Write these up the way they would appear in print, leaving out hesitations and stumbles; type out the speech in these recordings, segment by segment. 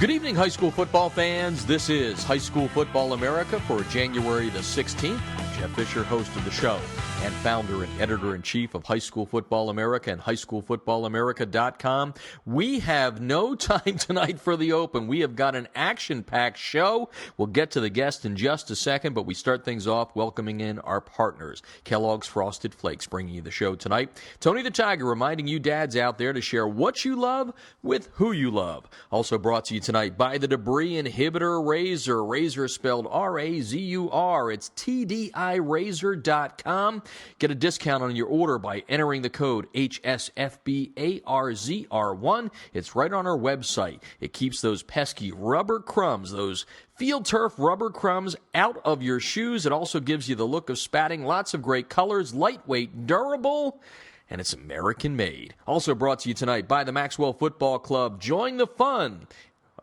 Good evening, high school football fans. This is High School Football America for January the 16th. I'm Jeff Fisher, host of the show and founder and editor-in-chief of High School Football America and highschoolfootballamerica.com. We have no time tonight for the open. We have got an action-packed show. We'll get to the guest in just a second, but we start things off welcoming in our partners. Kellogg's Frosted Flakes bringing you the show tonight. Tony the Tiger reminding you dads out there to share what you love with who you love. Also brought to you tonight by the Debris Inhibitor Razor. Razor spelled R-A-Z-U-R. It's TDIRazor.com. Get a discount on your order by entering the code HSFBARZR1. It's right on our website. It keeps those pesky rubber crumbs, those field turf rubber crumbs, out of your shoes. It also gives you the look of spatting. Lots of great colors, lightweight, durable, and it's American made. Also brought to you tonight by the Maxwell Football Club. Join the fun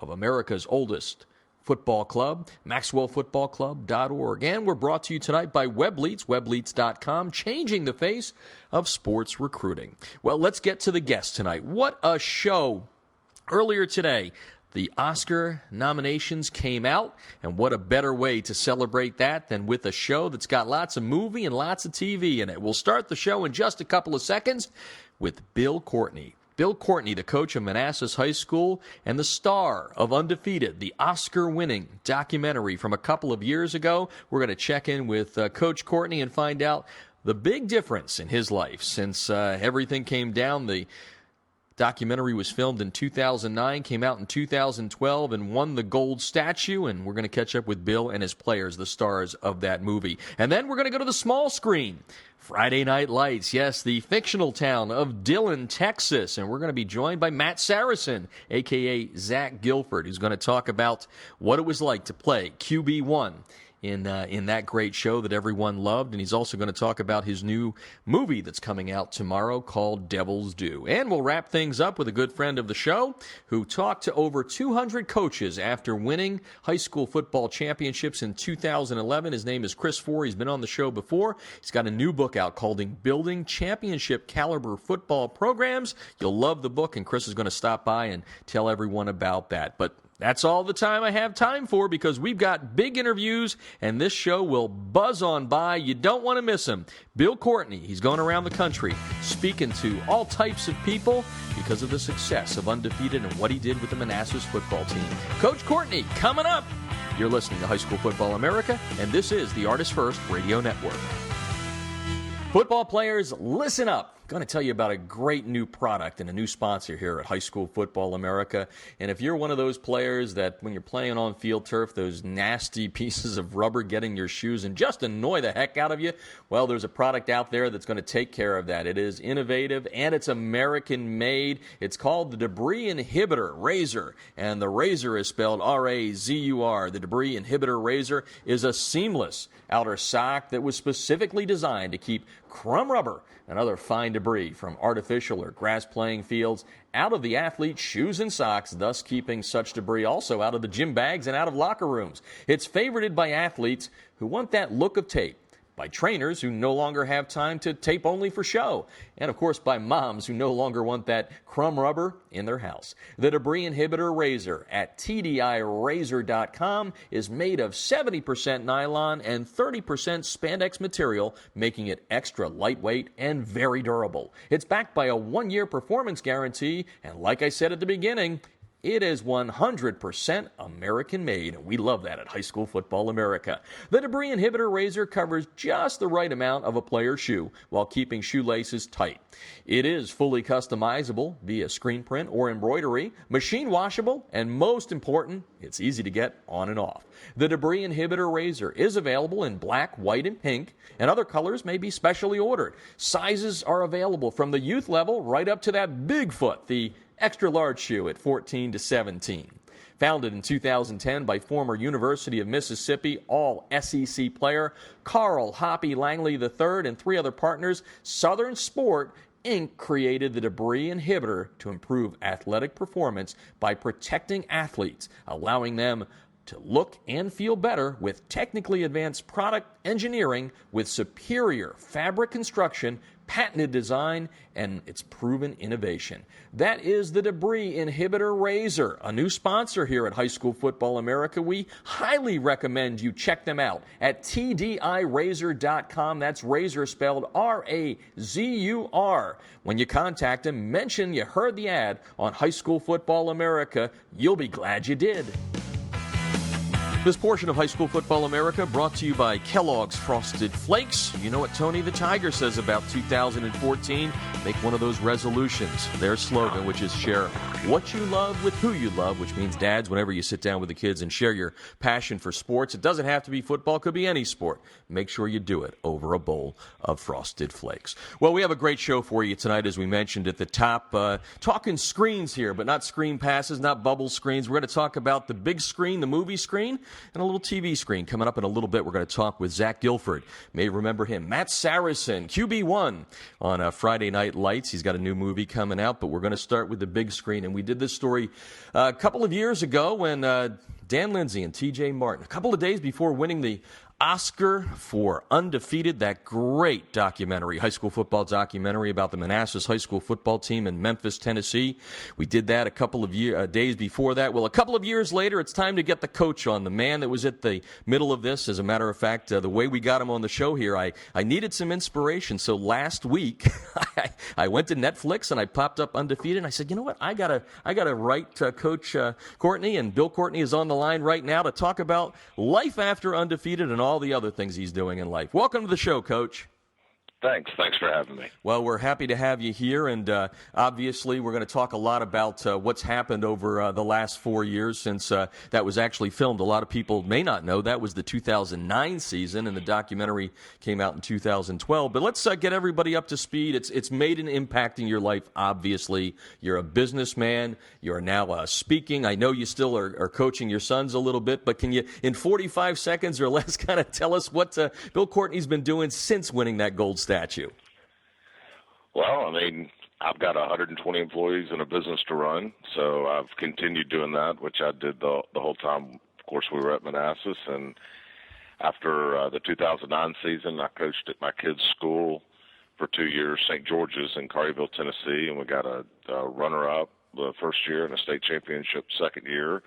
of America's oldest football club, maxwellfootballclub.org. And we're brought to you tonight by WebLeats, webleats.com, changing the face of sports recruiting. Well, let's get to the guest tonight. What a show. Earlier today, the Oscar nominations came out, and what a better way to celebrate that than with a show that's got lots of movie and lots of TV in it. We'll start the show in just a couple of seconds with Bill Courtney. Bill Courtney, the coach of Manassas High School and the star of Undefeated, the Oscar-winning documentary from a couple of years ago. We're going to check in with Coach Courtney and find out the big difference in his life since everything came down. The documentary was filmed in 2009, came out in 2012, and won the gold statue. And we're going to catch up with Bill and his players, the stars of that movie. And then we're going to go to the small screen. Friday Night Lights, yes, the fictional town of Dillon, Texas. And we're going to be joined by Matt Saracen, a.k.a. Zach Gilford, who's going to talk about what it was like to play QB1 in that great show that everyone loved. And he's also going to talk about his new movie that's coming out tomorrow called Devil's Due. And we'll wrap things up with a good friend of the show who talked to over 200 coaches after winning high school football championships in 2011. His name is Chris Fore. He's been on the show before. He's got a new book out called Building Championship Caliber Football Programs. You'll love the book, and Chris is going to stop by and tell everyone about that. But that's all the time I have time for, because we've got big interviews, and this show will buzz on by. You don't want to miss him. Bill Courtney, he's going around the country speaking to all types of people because of the success of Undefeated and what he did with the Manassas football team. Coach Courtney, coming up. You're listening to High School Football America, and this is the Artist First Radio Network. Football players, listen up. Going to tell you about a great new product and a new sponsor here at High School Football America. And if you're one of those players that when you're playing on field turf, those nasty pieces of rubber get in your shoes and just annoy the heck out of you, well, there's a product out there that's going to take care of that. It is innovative and it's American made. It's called the Debris Inhibitor Razor. And the razor is spelled R-A-Z-U-R. The Debris Inhibitor Razor is a seamless outer sock that was specifically designed to keep crumb rubber and other fine debris from artificial or grass playing fields out of the athlete's shoes and socks, thus keeping such debris also out of the gym bags and out of locker rooms. It's favorited by athletes who want that look of tape, by trainers who no longer have time to tape only for show, and of course by moms who no longer want that crumb rubber in their house. The Debris Inhibitor Razor at TDIRazor.com is made of 70% nylon and 30% spandex material, making it extra lightweight and very durable. It's backed by a 1-year performance guarantee, and like I said at the beginning, it is 100% American-made, and we love that at High School Football America. The Debris Inhibitor Razor covers just the right amount of a player's shoe while keeping shoelaces tight. It is fully customizable via screen print or embroidery, machine washable, and most important, it's easy to get on and off. The Debris Inhibitor Razor is available in black, white, and pink, and other colors may be specially ordered. Sizes are available from the youth level right up to that big foot, the extra large shoe at 14 to 17. Founded in 2010 by former University of Mississippi All-SEC player Carl Hoppy Langley III and 3 other partners, Southern Sport Inc. created the Debris Inhibitor to improve athletic performance by protecting athletes, allowing them to look and feel better with technically advanced product engineering with superior fabric construction, patented design, and its proven innovation. That is the Debris Inhibitor Razor, a new sponsor here at High School Football America. We highly recommend you check them out at tdirazor.com. That's razor spelled R-A-Z-U-R. When you contact them, mention you heard the ad on High School Football America. You'll be glad you did. This portion of High School Football America brought to you by Kellogg's Frosted Flakes. You know what Tony the Tiger says about 2014? Make one of those resolutions. Their slogan, which is share what you love with who you love, which means, dads, whenever you sit down with the kids and share your passion for sports, it doesn't have to be football, it could be any sport. Make sure you do it over a bowl of Frosted Flakes. Well, we have a great show for you tonight, as we mentioned at the top. Talking screens here, but not screen passes, not bubble screens. We're going to talk about the big screen, the movie screen, and a little TV screen. Coming up in a little bit, we're going to talk with Zach Gilford. You may remember him. Matt Saracen, QB1 on Friday Night Lights. He's got a new movie coming out, but we're going to start with the big screen. And we did this story a couple of years ago when Dan Lindsay and T.J. Martin, a couple of days before winning the Oscar for Undefeated, that great documentary, high school football documentary about the Manassas High School football team in Memphis, Tennessee. We did that a couple of days before that. Well, a couple of years later, it's time to get the coach on, the man that was at the middle of this. As a matter of fact, the way we got him on the show here, I needed some inspiration. So last week, I went to Netflix and I popped up Undefeated, and I said, you know what, I gotta write Coach Courtney, and Bill Courtney is on the line right now to talk about life after Undefeated and all the other things he's doing in life. Welcome to the show, Coach. Thanks for having me. Well, we're happy to have you here, and obviously we're going to talk a lot about what's happened over the last 4 years since that was actually filmed. A lot of people may not know that was the 2009 season, and the documentary came out in 2012. But let's get everybody up to speed. It's made an impact in your life, obviously. You're a businessman. You're now speaking. I know you still are coaching your sons a little bit, but can you, in 45 seconds or less, kind of tell us what Bill Courtney's been doing since winning that gold statue? Well, I mean, I've got 120 employees and a business to run, so I've continued doing that, which I did the whole time. Of course, we were at Manassas, and after the 2009 season, I coached at my kids' school for 2 years, St. George's in Collierville, Tennessee, and we got a runner-up the first year and a state championship second year.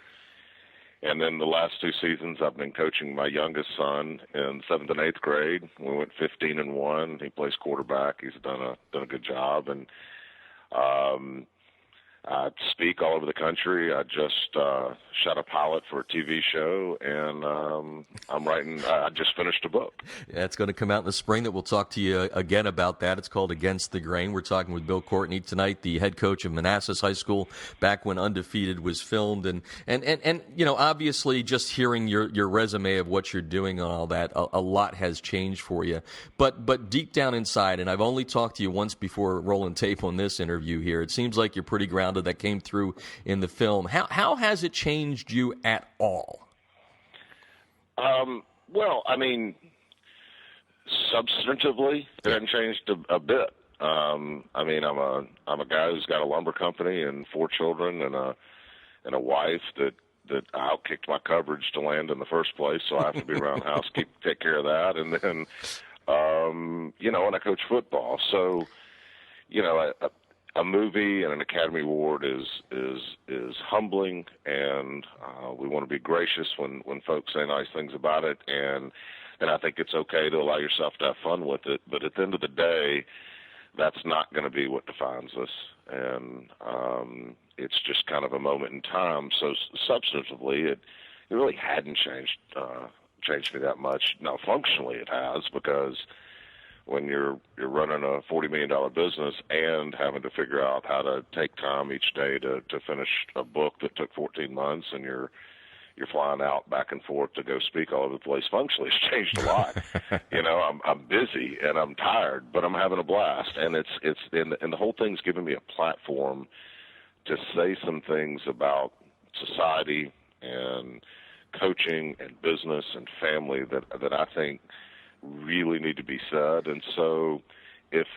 And then the last 2 seasons, I've been coaching my youngest son in 7th and 8th grade. We went 15-1. He plays quarterback. He's done a good job. And I speak all over the country. I just shot a pilot for a TV show, and I'm writing. I just finished a book. Yeah, it's going to come out in the spring. That we'll talk to you again about that. It's called Against the Grain. We're talking with Bill Courtney tonight, the head coach of Manassas High School, back when Undefeated was filmed. And you know, obviously, just hearing your resume of what you're doing and all that, a lot has changed for you. But deep down inside, and I've only talked to you once before rolling tape on this interview here, it seems like you're pretty grounded. That came through in the film. How has it changed you at all? Well, I mean, substantively, it hasn't changed a bit. I mean, I'm a guy who's got a lumber company and 4 children and a wife that outkicked my coverage to land in the first place, so I have to be around the house, take care of that, and then you know, and I coach football. So, you know, a movie and an Academy Award is humbling, and we want to be gracious when folks say nice things about it, and I think it's okay to allow yourself to have fun with it. But at the end of the day, that's not going to be what defines us, and it's just kind of a moment in time. So substantively, it really hadn't changed me that much. Now, functionally, it has, because when you're running a $40 million business and having to figure out how to take time each day to finish a book that took 14 months, and you're flying out back and forth to go speak all over the place, functionally it's changed a lot. You know, I'm busy and I'm tired, but I'm having a blast, and and the whole thing's given me a platform to say some things about society and coaching and business and family that I think really need to be said. And so if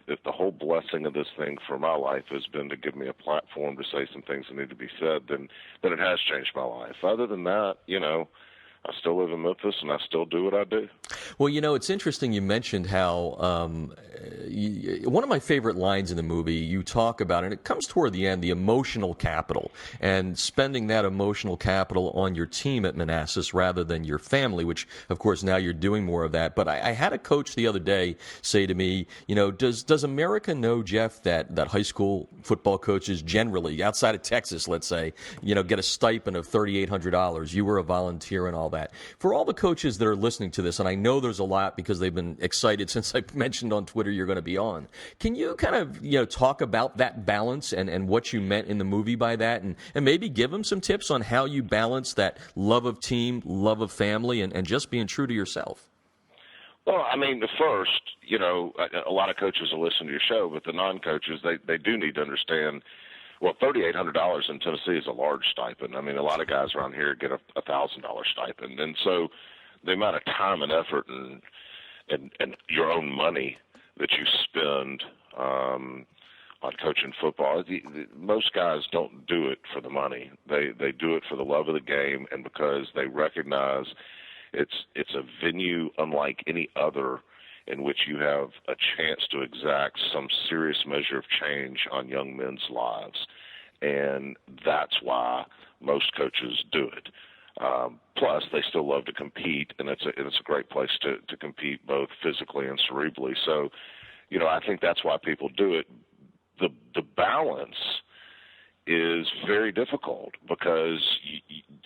the whole blessing of this thing for my life has been to give me a platform to say some things that need to be said, then it has changed my life. Other than that, you know, I still live in Memphis, and I still do what I do. Well, you know, it's interesting you mentioned how one of my favorite lines in the movie, you talk about, and it comes toward the end, the emotional capital, and spending that emotional capital on your team at Manassas rather than your family, which, of course, now you're doing more of that. But I had a coach the other day say to me, does America know, Jeff, that high school football coaches generally, outside of Texas, let's say, get a stipend of $3,800? You were a volunteer and all that. For all the coaches that are listening to this, and I know there's a lot because they've been excited since I mentioned on Twitter you're going to be on, can you kind of talk about that balance and what you meant in the movie by that, and maybe give them some tips on how you balance that love of team, love of family, and just being true to yourself? Well, I mean, the first, a lot of coaches will listen to your show, but the non-coaches, they do need to understand, well, $3,800 in Tennessee is a large stipend. I mean, a lot of guys around here get a $1,000 stipend. And so the amount of time and effort and your own money that you spend on coaching football, most guys don't do it for the money. They do it for the love of the game and because they recognize it's a venue unlike any other in which you have a chance to exact some serious measure of change on young men's lives. And that's why most coaches do it. Plus, they still love to compete, and it's a great place to compete both physically and cerebrally. So, I think that's why people do it. The balance is very difficult because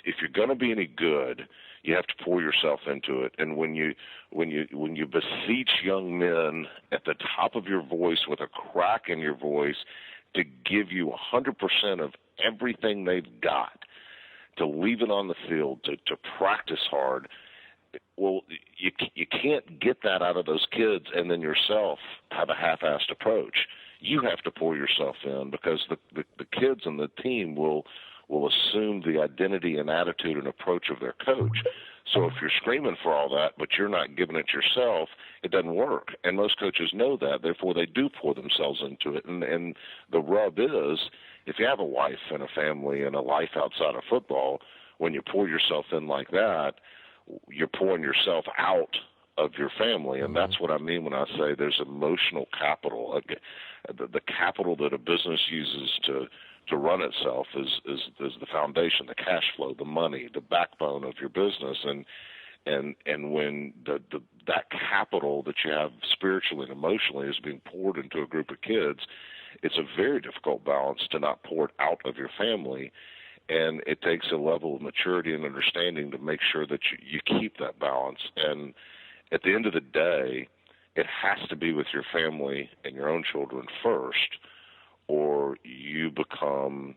if you're going to be any good, you have to pour yourself into it. And when you beseech young men at the top of your voice with a crack in your voice to give you 100% of everything they've got, to leave it on the field, to practice hard, well, you can't get that out of those kids and then yourself have a half-assed approach. You have to pour yourself in because the kids and the team will assume the identity and attitude and approach of their coach. So if you're screaming for all that, but you're not giving it yourself, it doesn't work. And most coaches know that. Therefore, they do pour themselves into it. And the rub is, if you have a wife and a family and a life outside of football, when you pour yourself in like that, you're pouring yourself out of your family. And that's what I mean when I say there's emotional capital. The capital that a business uses to run itself is the foundation, the cash flow, the money, the backbone of your business. And when that capital that you have spiritually and emotionally is being poured into a group of kids, it's a very difficult balance to not pour it out of your family. And it takes a level of maturity and understanding to make sure that you keep that balance. And at the end of the day, it has to be with your family and your own children first, or you become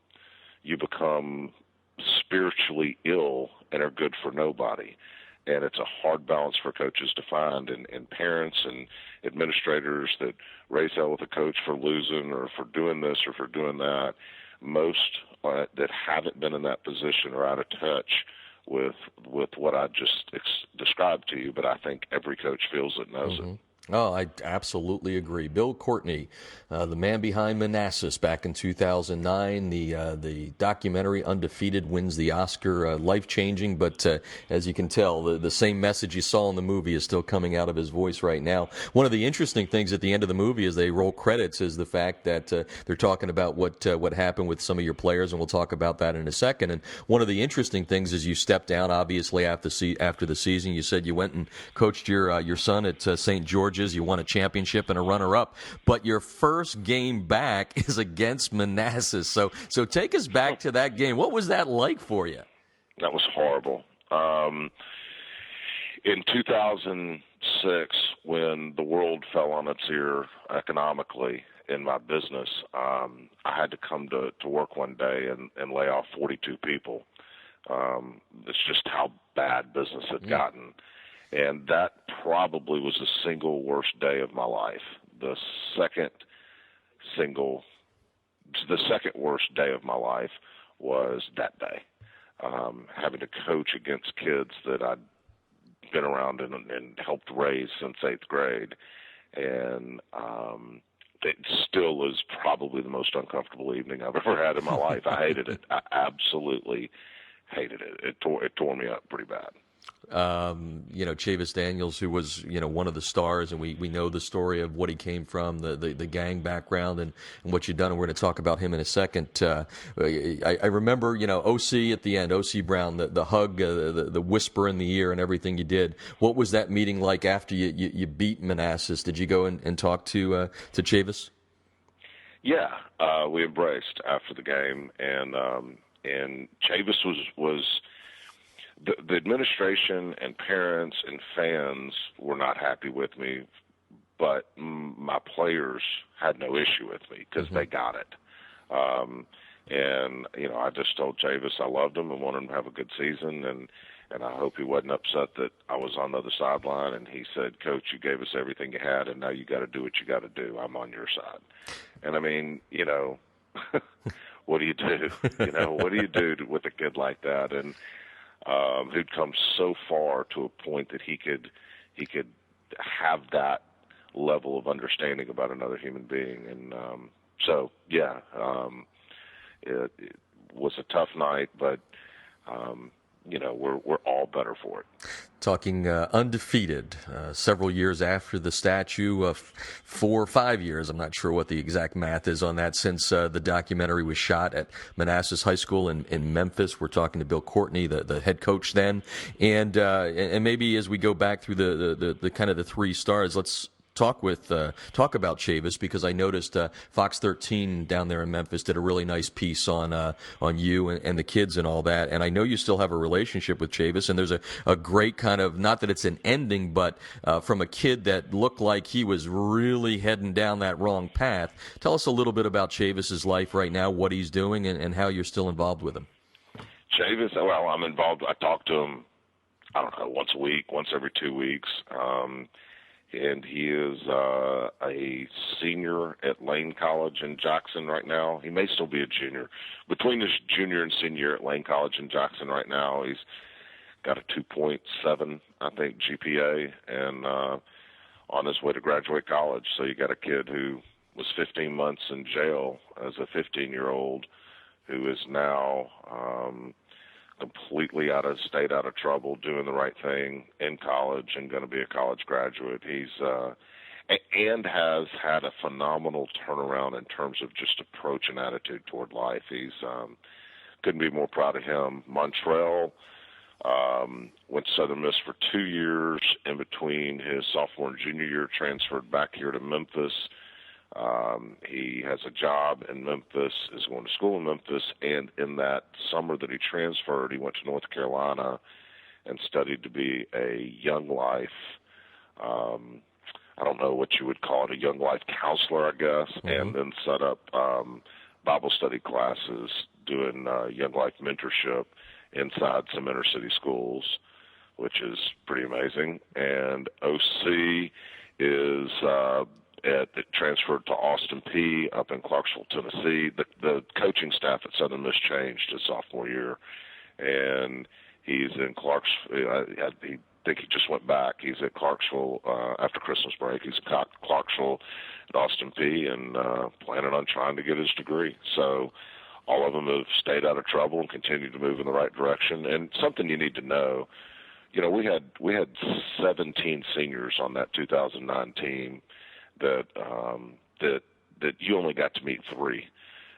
spiritually ill and are good for nobody. And it's a hard balance for coaches to find, and parents and administrators that raise hell with a coach for losing or for doing this or for doing that. Most that haven't been in that position are out of touch with what I just described to you, but I think every coach feels it, knows it. Oh, I absolutely agree. Bill Courtney, the man behind Manassas back in 2009, the documentary Undefeated wins the Oscar, life-changing, but as you can tell, the same message you saw in the movie is still coming out of his voice right now. One of the interesting things at the end of the movie as they roll credits is the fact that they're talking about what happened with some of your players, and we'll talk about that in a second. And one of the interesting things is you stepped down, obviously, after the season. You said you went and coached your son at St. George's. You won a championship and a runner-up, but your first game back is against Manassas. So take us back to that game. What was that like for you? That was horrible. In 2006, when the world fell on its ear economically in my business, I had to come to work one day and lay off 42 people. It's just how bad business had gotten. And that probably was the single worst day of my life. The second worst day of my life was that day, having to coach against kids that I'd been around and helped raise since 8th grade. And it still is probably the most uncomfortable evening I've ever had in my life. I hated it. I absolutely hated it. It tore me up pretty bad. Chavis Daniels, who was, one of the stars, and we know the story of what he came from, the gang background and what you've done, and we're going to talk about him in a second. I remember, OC at the end, OC Brown, the hug, the whisper in the ear and everything you did. What was that meeting like after you beat Manassas? Did you go and talk to Chavis? Yeah, we embraced after the game, and Chavis was the administration and parents and fans were not happy with me, but my players had no issue with me because they got it. And I just told Chavis I loved him and wanted him to have a good season, and I hope he wasn't upset that I was on the other sideline. And he said, "Coach, you gave us everything you had, and now you got to do what you got to do. I'm on your side." And I mean, what do you do? What do you do with a kid like that? And who'd come so far to a point that he could have that level of understanding about another human being. And it was a tough night, but we're all better for it. Talking Undefeated, several years after the statue, 4 or 5 years, I'm not sure what the exact math is on that, since the documentary was shot at Manassas High School in Memphis. We're talking to Bill Courtney, the head coach then, and maybe as we go back through the kind of the 3 stars, let's talk about Chavis, because I noticed Fox 13 down there in Memphis did a really nice piece on you and the kids and all that. And I know you still have a relationship with Chavis, and there's a great kind of, not that it's an ending, but from a kid that looked like he was really heading down that wrong path. Tell us a little bit about Chavis's life right now, what he's doing, and how you're still involved with him. Chavis, well, I'm involved. I talk to him, I don't know, once a week, once every 2 weeks. And he is a senior at Lane College in Jackson right now. He may still be a junior. Between his junior and senior at Lane College in Jackson right now, he's got a 2.7, I think, GPA, and on his way to graduate college. So you got a kid who was 15 months in jail as a 15-year-old who is now completely out of state, out of trouble, doing the right thing in college and going to be a college graduate. He's and has had a phenomenal turnaround in terms of just approach and attitude toward life. He's couldn't be more proud of him. Montrell went to Southern Miss for 2 years. In between his sophomore and junior year, transferred back here to Memphis. He has a job in Memphis, is going to school in Memphis, and in that summer that he transferred, he went to North Carolina and studied to be a Young Life, I don't know what you would call it, a Young Life counselor, I guess, and then set up Bible study classes, doing Young Life mentorship inside some inner city schools, which is pretty amazing. And OC is transferred to Austin P up in Clarksville, Tennessee. The coaching staff at Southern Miss changed his sophomore year, and he's in Clarksville. I think he just went back. He's at Clarksville after Christmas break. He's at Clarksville at Austin P and planning on trying to get his degree. So all of them have stayed out of trouble and continue to move in the right direction. And something you need to know, we had 17 seniors on that 2009 team. That you only got to meet 3,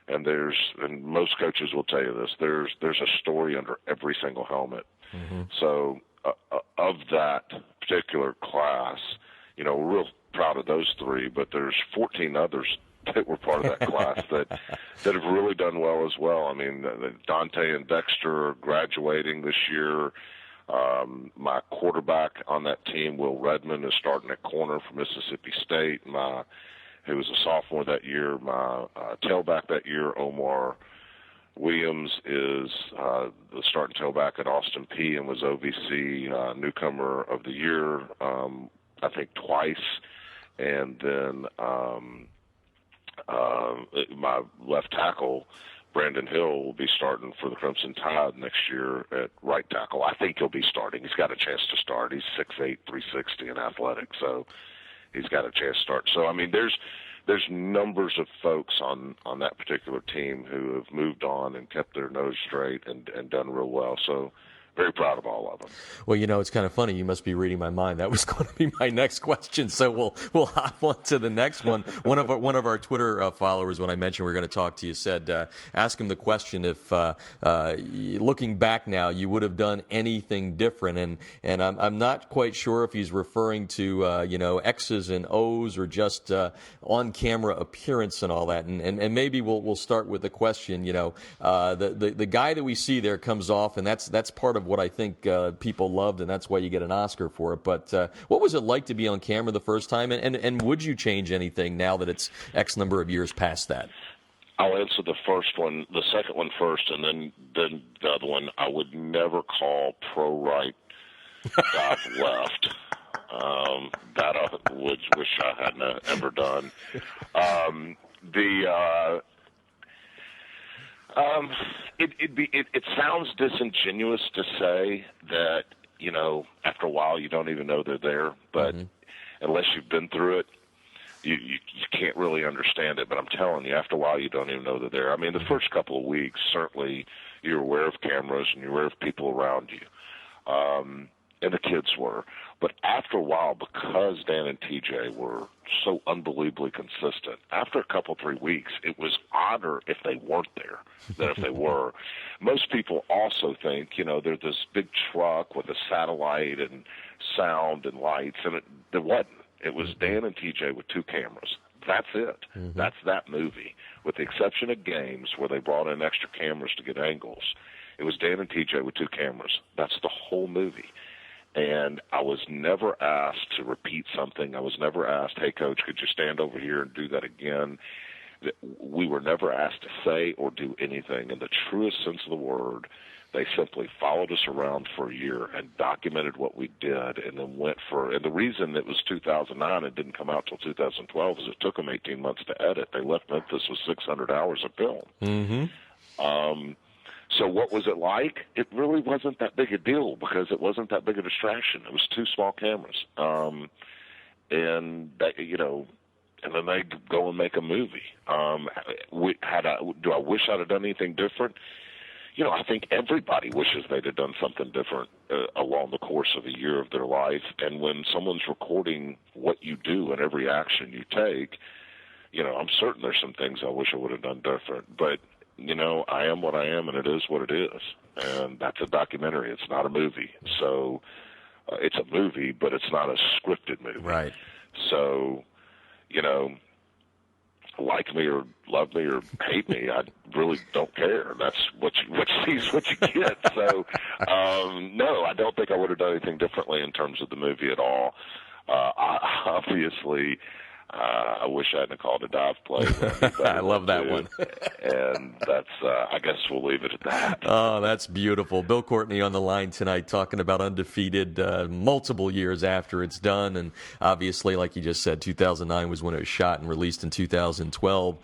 and most coaches will tell you this. There's a story under every single helmet. So of that particular class, we're real proud of those 3, but there's 14 others that were part of that class that have really done well as well. I mean, Dante and Dexter are graduating this year. My quarterback on that team, Will Redmond, is starting at corner for Mississippi State. Who was a sophomore that year. My tailback that year, Omar Williams, is the starting tailback at Austin P and was OVC newcomer of the year, I think twice. And then my left tackle, Brandon Hill, will be starting for the Crimson Tide next year at right tackle. I think he'll be starting. He's got a chance to start. He's 6'8", 360 and athletic, so he's got a chance to start. So, I mean, there's numbers of folks on that particular team who have moved on and kept their nose straight and done real well. So very proud of all of them. Well, it's kind of funny. You must be reading my mind. That was going to be my next question. So we'll hop on to the next one. One of our Twitter followers, when I mentioned we were going to talk to you, said ask him the question if looking back now you would have done anything different. And I'm not quite sure if he's referring to X's and O's or just on camera appearance and all that. And maybe we'll start with the question. The guy that we see there comes off, and that's part of what I think people loved, and that's why you get an Oscar for it. But what was it like to be on camera the first time, and would you change anything now that it's X number of years past that? I'll answer the second one first, and then the other one. I would never call pro right dive left. That I wish I hadn't ever done. It sounds disingenuous to say that, after a while you don't even know they're there, but unless you've been through it, you can't really understand it. But I'm telling you, after a while you don't even know they're there. I mean, the first couple of weeks, certainly you're aware of cameras and you're aware of people around you. And the kids were. But after a while, because Dan and TJ were so unbelievably consistent, after a couple, 3 weeks, it was odder if they weren't there than if they were. Most people also think, there's this big truck with a satellite and sound and lights, and there wasn't. It was Dan and TJ with 2 cameras. That's it. Mm-hmm. That's that movie. With the exception of games where they brought in extra cameras to get angles, it was Dan and TJ with 2 cameras. That's the whole movie. And I was never asked to repeat something. I was never asked, hey, Coach, could you stand over here and do that again? We were never asked to say or do anything. In the truest sense of the word, they simply followed us around for a year and documented what we did and then and the reason it was 2009 and didn't come out till 2012 is it took them 18 months to edit. They left Memphis with 600 hours of film. Mm-hmm. So what was it like? It really wasn't that big a deal because it wasn't that big a distraction. It was 2 small cameras. And that, and then they go and make a movie. Do I wish I'd have done anything different? I think everybody wishes they'd have done something different along the course of a year of their life. And when someone's recording what you do and every action you take, I'm certain there's some things I wish I would have done different. But I am what I am, and it is what it is. And that's a documentary. It's not a movie. So it's a movie, but it's not a scripted movie. Right. So, like me or love me or hate me, I really don't care. That's what you get. So, no, I don't think I would have done anything differently in terms of the movie at all. Obviously, I wish I hadn't called a dive play. I love that one. And that's, I guess we'll leave it at that. Oh, that's beautiful. Bill Courtney on the line tonight talking about Undefeated multiple years after it's done. And obviously, like you just said, 2009 was when it was shot and released in 2012.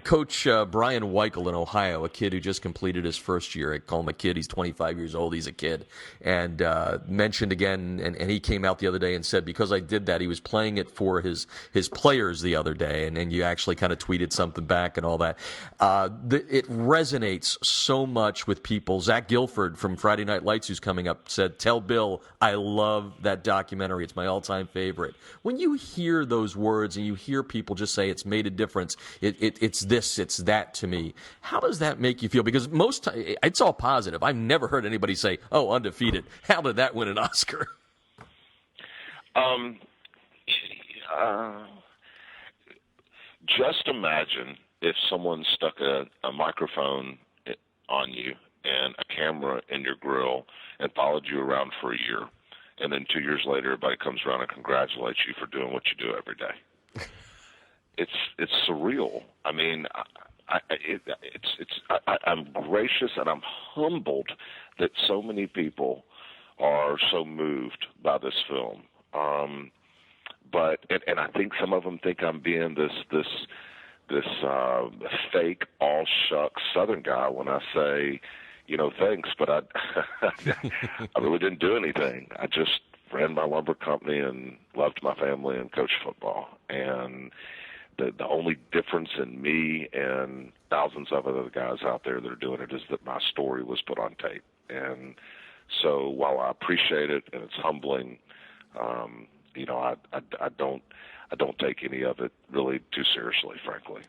Coach Brian Weichel in Ohio, a kid who just completed his first year. I call him a kid. He's 25 years old. He's a kid. And mentioned again, and he came out the other day and said, because I did that, he was playing it for his players the other day, and you actually kind of tweeted something back and all that. It resonates so much with people. Zach Gilford from Friday Night Lights, who's coming up, said, tell Bill I love that documentary. It's my all-time favorite. When you hear those words and you hear people just say it's made a difference, it's this, it's that to me, how does that make you feel? Because most time, it's all positive. I've never heard anybody say, oh, Undefeated, how did that win an Oscar? Just imagine if someone stuck a microphone on you and a camera in your grill and followed you around for a year, and then 2 years later everybody comes around and congratulates you for doing what you do every day. It's surreal. I mean, I'm gracious and I'm humbled that so many people are so moved by this film. But I think some of them think I'm being this fake all shucks Southern guy when I say, thanks, but I really didn't do anything. I just ran my lumber company and loved my family and coached football. And the only difference in me and thousands of other guys out there that are doing it is that my story was put on tape. And so while I appreciate it and it's humbling, I don't take any of it really too seriously, frankly.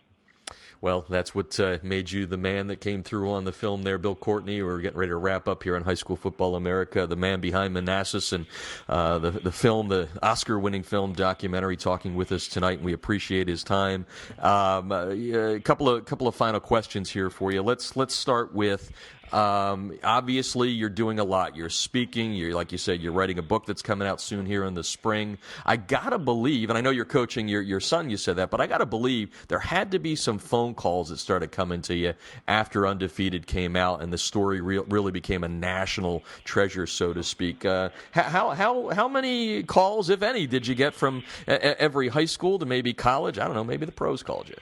Well, that's what made you the man that came through on the film there, Bill Courtney. We're getting ready to wrap up here on High School Football America, the man behind Manassas and the film, the Oscar-winning film documentary, talking with us tonight, and we appreciate his time. A couple of final questions here for you. Let's start with. Obviously, you're doing a lot. You're speaking. Like you said, you're writing a book that's coming out soon here in the spring. I gotta believe, and I know you're coaching your son. You said that, but I gotta believe there had to be some phone calls that started coming to you after Undefeated came out and the story really became a national treasure, so to speak. How many calls, if any, did you get from every high school to maybe college? I don't know. Maybe the pros called you.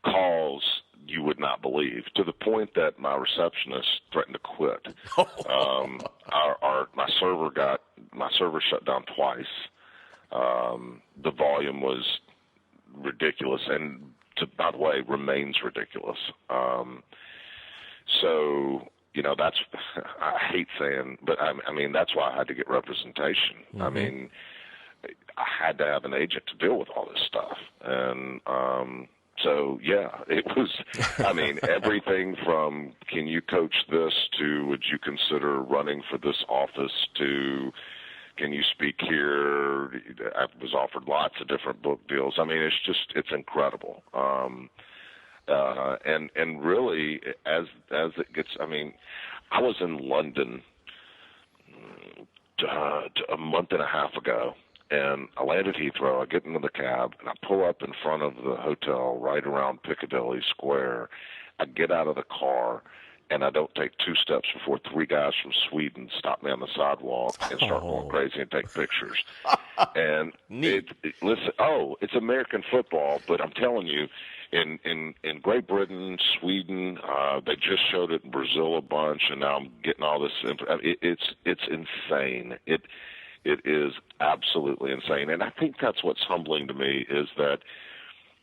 Calls you would not believe, to the point that my receptionist threatened to quit. My server shut down twice. The volume was ridiculous, and by the way, remains ridiculous. So that's I hate saying, but I mean that's why I had to get representation. Mm-hmm. I mean, I had to have an agent to deal with all this stuff, and so, yeah, it was, I mean, everything from can you coach this to would you consider running for this office to can you speak here? I was offered lots of different book deals. I mean, it's incredible. And really, as it gets, I mean, I was in London a month and a half ago. And I land at Heathrow, I get into the cab, and I pull up in front of the hotel right around Piccadilly Square. I get out of the car, and I don't take two steps before three guys from Sweden stop me on the sidewalk and start going crazy and take pictures. And it's American football, but I'm telling you, in Great Britain, Sweden, they just showed it in Brazil a bunch, and now I'm getting all this. It's insane. It is absolutely insane. And I think that's what's humbling to me is that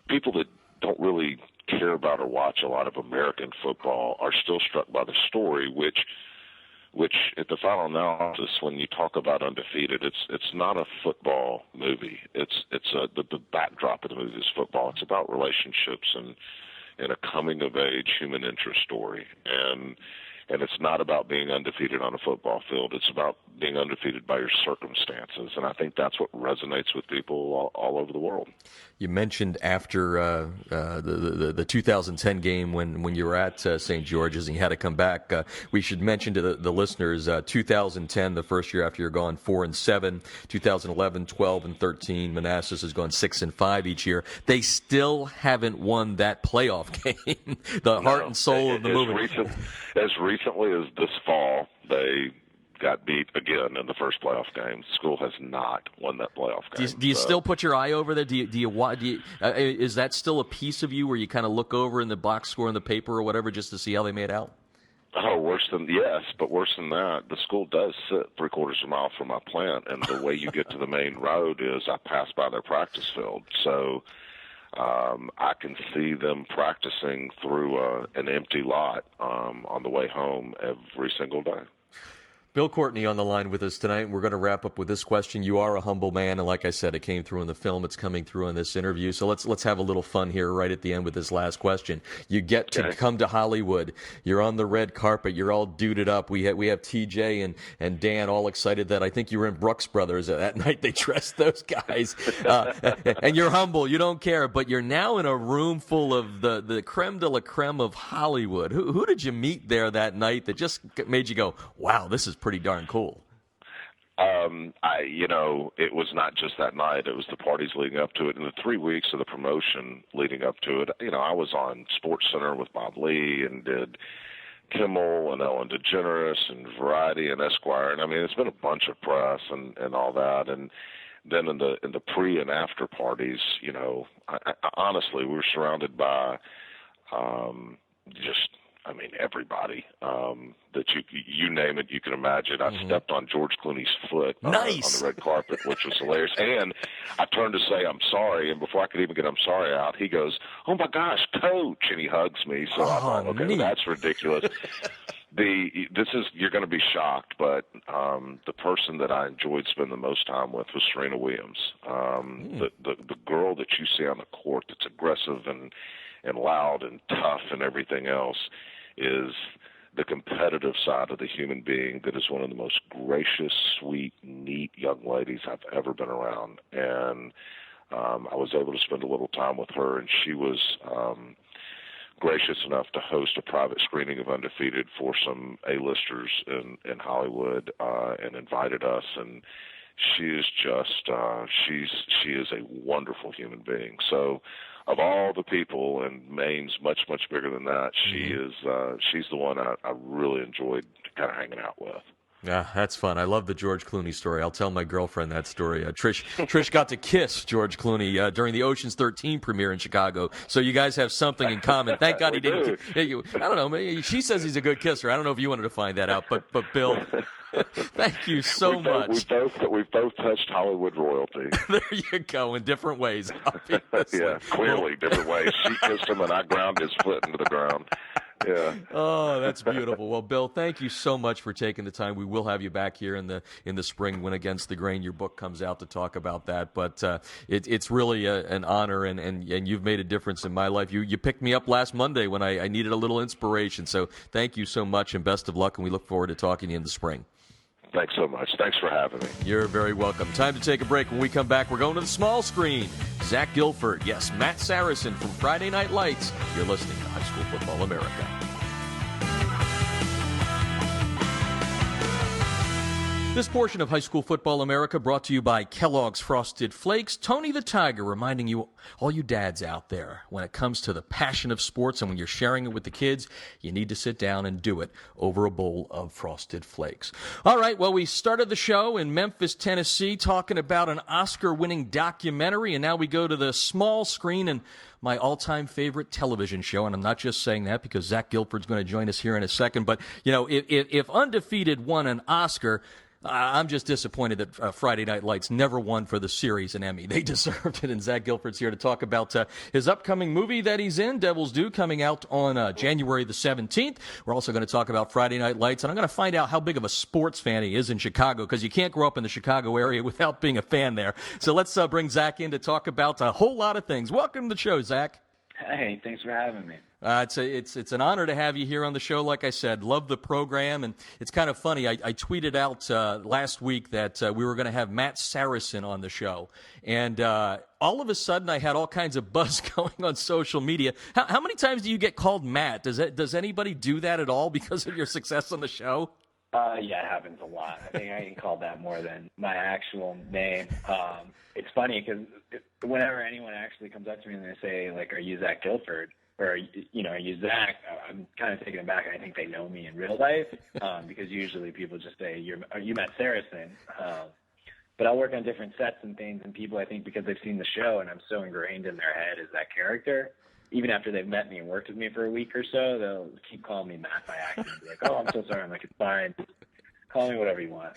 people that don't really care about or watch a lot of American football are still struck by the story, which at the final analysis, when you talk about Undefeated, it's not a football movie. The backdrop of the movie is football. It's about relationships and a coming-of-age human interest story. And it's not about being undefeated on a football field. It's about being undefeated by your circumstances. And I think that's what resonates with people all over the world. You mentioned after the 2010 game when you were at St. George's and you had to come back, we should mention to the listeners 2010, the first year after you're gone, 4-7, 2011, 12 and 13. Manassas has gone 6-5 each year. They still haven't won that playoff game. Heart and soul of the movement. As recently as this fall, they got beat again in the first playoff game. The school has not won that playoff game. Do you still put your eye over there? Is that still a piece of you where you kind of look over in the box score in the paper or whatever just to see how they made out? Oh, worse than that, the school does sit 3/4 of a mile from my plant, and the way you get to the main road is I pass by their practice field. So I can see them practicing through an empty lot on the way home every single day. Bill Courtney on the line with us tonight. We're going to wrap up with this question. You are a humble man, and like I said, it came through in the film. It's coming through in this interview. So let's have a little fun here right at the end with this last question. You get to come to Hollywood. You're on the red carpet. You're all duded up. We have TJ and Dan all excited that I think you were in Brooks Brothers that night. They dressed those guys. And you're humble. You don't care. But you're now in a room full of the creme de la creme of Hollywood. Who did you meet there that night that just made you go, wow, this is pretty darn cool? It was not just that night. It was the parties leading up to it. In the 3 weeks of the promotion leading up to it, I was on SportsCenter with Bob Lee and did Kimmel and Ellen DeGeneres and Variety and Esquire. And I mean, it's been a bunch of press and all that. And then in the pre and after parties, I honestly, we were surrounded by everybody that you name it, you can imagine. I stepped on George Clooney's foot on the red carpet, which was hilarious. And I turned to say, I'm sorry. And before I could even get I'm sorry out, he goes, oh, my gosh, Coach. And he hugs me. So I thought, okay, well, that's ridiculous. You're going to be shocked, but the person that I enjoyed spending the most time with was Serena Williams. The girl that you see on the court that's aggressive and loud and tough and everything else is the competitive side of the human being that is one of the most gracious, sweet, neat young ladies I've ever been around. And I was able to spend a little time with her, and she was gracious enough to host a private screening of Undefeated for some A-listers in Hollywood, and invited us. And she is just she is a wonderful human being. So of all the people, and Maine's much bigger than that, she's the one I really enjoyed kind of hanging out with. Yeah, that's fun. I love the George Clooney story. I'll tell my girlfriend that story. Trish got to kiss George Clooney during the Ocean's 13 premiere in Chicago. So you guys have something in common. Thank God he didn't. I don't know. She says he's a good kisser. I don't know if you wanted to find that out, but Bill, thank you so much. We've both touched Hollywood royalty. There you go, in different ways, obviously. Yeah, clearly different ways. She kissed him, and I ground his foot into the ground. Yeah. Oh, that's beautiful. Well, Bill, thank you so much for taking the time. We will have you back here in the spring when Against the Grain your book comes out to talk about that. But it's really an honor, and you've made a difference in my life. You picked me up last Monday when I needed a little inspiration. So thank you so much, and best of luck. And we look forward to talking to you in the spring. Thanks so much. Thanks for having me. You're very welcome. Time to take a break. When we come back, we're going to the small screen. Zach Gilford, yes, Matt Saracen from Friday Night Lights. You're listening to High School Football America. This portion of High School Football America brought to you by Kellogg's Frosted Flakes. Tony the Tiger reminding you, all you dads out there, when it comes to the passion of sports and when you're sharing it with the kids, you need to sit down and do it over a bowl of Frosted Flakes. All right, well, we started the show in Memphis, Tennessee, talking about an Oscar-winning documentary, and now we go to the small screen and my all-time favorite television show, and I'm not just saying that because Zach Gilford's going to join us here in a second, but, you know, if Undefeated won an Oscar, I'm just disappointed that Friday Night Lights never won for the series an Emmy. They deserved it, and Zach Gilford's here to talk about his upcoming movie that he's in, Devil's Due, coming out on January the 17th. We're also going to talk about Friday Night Lights, and I'm going to find out how big of a sports fan he is in Chicago, because you can't grow up in the Chicago area without being a fan there. So let's bring Zach in to talk about a whole lot of things. Welcome to the show, Zach. Hey, thanks for having me. It's an honor to have you here on the show. Like I said, love the program, and it's kind of funny. I tweeted out last week that we were going to have Matt Saracen on the show, and all of a sudden I had all kinds of buzz going on social media. How many times do you get called Matt? Does anybody do that at all because of your success on the show? Yeah, it happens a lot. I think I get called that more than my actual name. It's funny because whenever anyone actually comes up to me and they say, like, are you Zach Gilford? Or, you know, are you Zach? I'm kind of taken aback. I think they know me in real life because usually people just say, are you Matt Saracen? But I'll work on different sets and things, and people, I think, because they've seen the show and I'm so ingrained in their head as that character, even after they've met me and worked with me for a week or so, they'll keep calling me Matt by accident. Be like, oh, I'm so sorry. I'm like, it's fine. Call me whatever you want.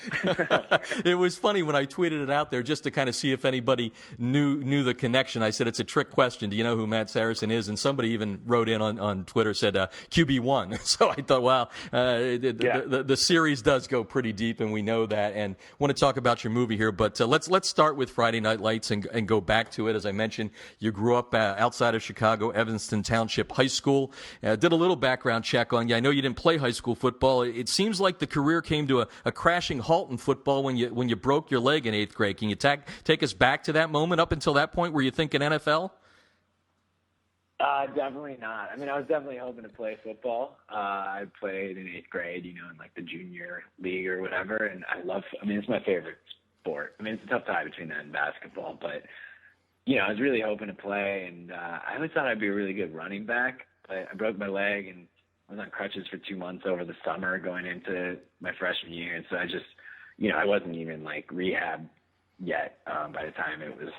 It was funny when I tweeted it out there just to kind of see if anybody knew the connection. I said, it's a trick question. Do you know who Matt Saracen is? And somebody even wrote in on Twitter, said QB1. So I thought, wow, the series does go pretty deep, and we know that. And want to talk about your movie here, but let's start with Friday Night Lights and go back to it. As I mentioned, you grew up outside of Chicago, Evanston Township High School. Did a little background check on you. I know you didn't play high school football. It seems like the career came to a crashing halt in football when you broke your leg in 8th grade. Can you take us back to that moment? Up until that point, were you thinking NFL? Definitely not. I mean, I was definitely hoping to play football. I played in 8th grade, in like the junior league or whatever, and it's my favorite sport. I mean, it's a tough tie between that and basketball, but, I was really hoping to play, and I always thought I'd be a really good running back, but I broke my leg, and I was on crutches for 2 months over the summer going into my freshman year. And so I just, I wasn't even like rehab yet by the time it was,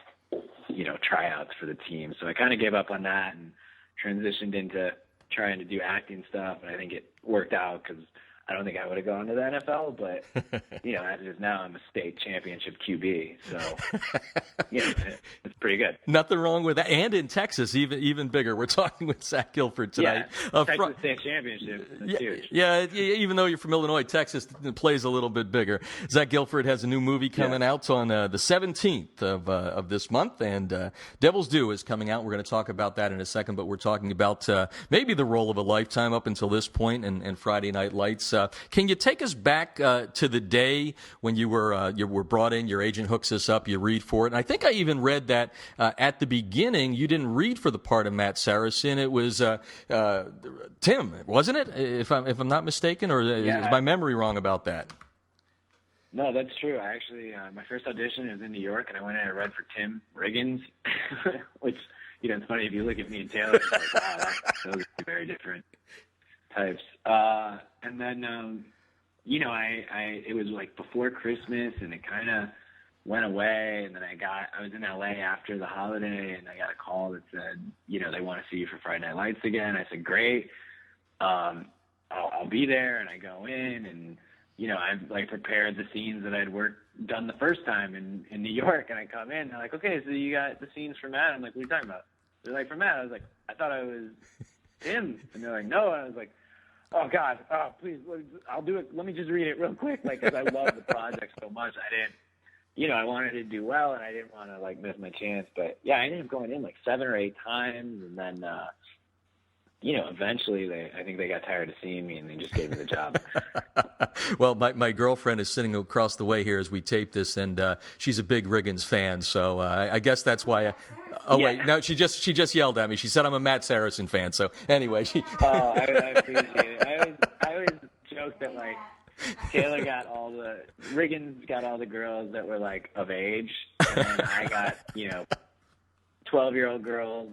tryouts for the team. So I kind of gave up on that and transitioned into trying to do acting stuff. And I think it worked out because I don't think I would have gone to the NFL, but, you know, as it is now, I'm a state championship QB. So, you know, it's pretty good. Nothing wrong with that. And in Texas, even bigger. We're talking with Zach Gilford tonight. Yeah, Texas state championship. That's huge. Yeah, even though you're from Illinois, Texas plays a little bit bigger. Zach Gilford has a new movie coming out on the 17th of this month, and Devil's Due is coming out. We're going to talk about that in a second, but we're talking about maybe the role of a lifetime up until this point and Friday Night Lights. Can you take us back to the day when you were brought in, your agent hooks us up, you read for it? And I think I even read that at the beginning you didn't read for the part of Matt Saracen. It was Tim, wasn't it? If I'm not mistaken, or is my memory wrong about that? No, that's true. I actually, my first audition was in New York, and I went in and read for Tim Riggins, which, you know, it's funny if you look at me and Taylor, it's like, wow, those are very different types. And then, you know, it was like before Christmas, and it kind of went away. And then I was in LA after the holiday, and I got a call that said, you know, they want to see you for Friday Night Lights again. I said, great. I'll be there. And I go in, and, you know, I've like prepared the scenes that I'd done the first time in New York. And I come in, and they're like, okay, so you got the scenes for Matt. I'm like, what are you talking about? They're like, for Matt. I was like, I thought I was him. And they're like, no. And I was like, oh God, oh please, I'll do it. Let me just read it real quick, like, because I love the project so much. I wanted to do well, and I didn't want to like miss my chance. But yeah, I ended up going in like 7 or 8 times, and then, you know, eventually I think they got tired of seeing me, and they just gave me the job. Well, my girlfriend is sitting across the way here as we tape this, and she's a big Riggins fan, so I guess that's why. Wait, no, she just yelled at me. She said I'm a Matt Saracen fan. So anyway, I appreciate it. I always joke that like Taylor Riggins got all the girls that were like of age, and then I got, you know, 12-year-old girls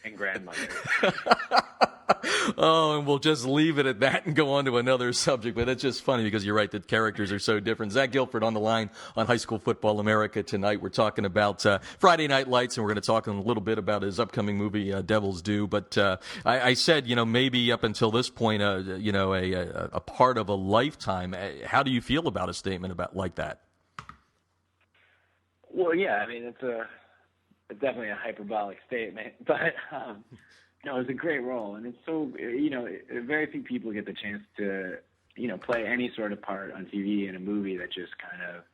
and grandmothers. Oh, and we'll just leave it at that and go on to another subject. But it's just funny because you're right, the characters are so different. Zach Gilford on the line on High School Football America tonight. We're talking about Friday Night Lights, and we're going to talk a little bit about his upcoming movie, Devil's Due. But I said, you know, maybe up until this point, you know, a part of a lifetime. How do you feel about a statement about like that? Well, yeah, I mean, it's definitely a hyperbolic statement, but no, it's a great role, and it's so, you know, very few people get the chance to, you know, play any sort of part on TV in a movie that just kind of,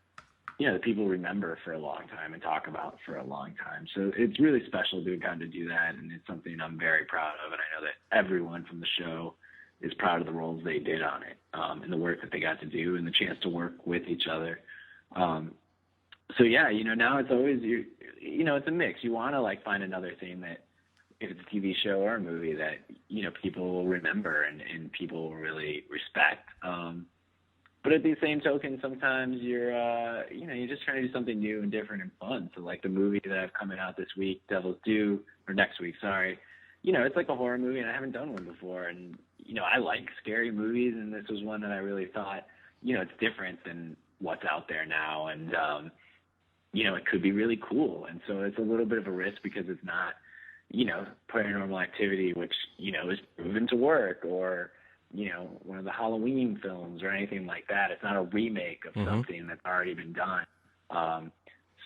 you know, that people remember for a long time and talk about for a long time. So it's really special to have gotten to do that, and it's something I'm very proud of, and I know that everyone from the show is proud of the roles they did on it, and the work that they got to do, and the chance to work with each other. So yeah, you know, now it's always, you know, it's a mix. You want to like find another thing that, if it's a TV show or a movie, that, you know, people will remember and people will really respect. But at the same token, sometimes you're just trying to do something new and different and fun. So like the movie that I have coming out this week, Devil's Due, or next week, sorry, you know, it's like a horror movie, and I haven't done one before. And, you know, I like scary movies, and this was one that I really thought, you know, it's different than what's out there now. And, you know, it could be really cool. And so it's a little bit of a risk because it's not, you know, Paranormal Activity, which, you know, is proven to work, or, you know, one of the Halloween films or anything like that. It's not a remake of something that's already been done.